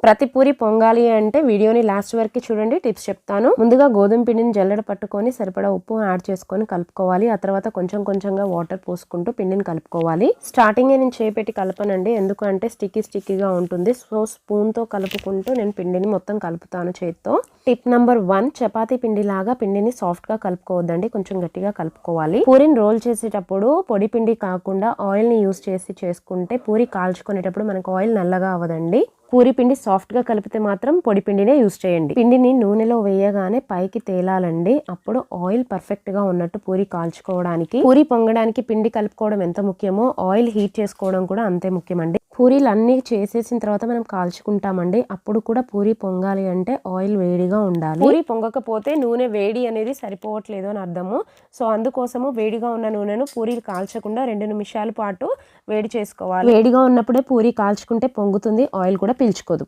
ప్రతి పూరి పొంగాలి అంటే వీడియోని లాస్ట్ వరకు చూడండి, టిప్స్ చెప్తాను. ముందుగా గోధుమ పిండిని జల్లెడ పట్టుకొని సరిపడా ఉప్పు యాడ్ చేసుకొని కలుపుకోవాలి. ఆ తర్వాత కొంచెం కొంచెంగా వాటర్ పోసుకుంటూ పిండిని కలుపుకోవాలి. స్టార్టింగ్ నేను చేపెట్టి కలపనండి, ఎందుకంటే స్టిక్కీగా ఉంటుంది. సో స్పూన్ తో కలుపుకుంటూ నేను పిండిని మొత్తం కలుపుతాను చేత్తో. టిప్ నెంబర్ 1, చపాతీ పిండి లాగా పిండిని సాఫ్ట్ గా కలుపుకోవద్దండి, కొంచెం గట్టిగా కలుపుకోవాలి. పూరిని రోల్ చేసేటప్పుడు పొడి పిండి కాకుండా ఆయిల్ ని యూస్ చేసి చేసుకుంటే పూరి కాల్చుకునేటప్పుడు మనకు ఆయిల్ నల్లగా అవ్వదండి. పూరి పిండి సాఫ్ట్ గా కలిపితే మాత్రం పొడి పిండినే యూస్ చేయండి. పిండిని నూనెలో వేయగానే పైకి తేలాలండి, అప్పుడు ఆయిల్ పర్ఫెక్ట్ గా ఉన్నట్టు పూరి కాల్చుకోవడానికి. పూరి పొంగడానికి పిండి కలుపుకోవడం ఎంత ముఖ్యమో ఆయిల్ హీట్ చేసుకోవడం కూడా అంతే ముఖ్యమండి. పూరీలు అన్ని చేసేసిన తర్వాత మనం కాల్చుకుంటామండి, అప్పుడు కూడా పూరి పొంగాలి అంటే ఆయిల్ వేడిగా ఉండాలి. పూరి పొంగకపోతే నూనె వేడి అనేది సరిపోవట్లేదు అని అర్థము. సో అందుకోసము వేడిగా ఉన్న నూనెను పూరీలు కాల్చకుండా 2 నిమిషాల పాటు వేడి చేసుకోవాలి. వేడిగా ఉన్నప్పుడే పూరి కాల్చుకుంటే పొంగుతుంది, ఆయిల్ కూడా పీల్చుకోదు.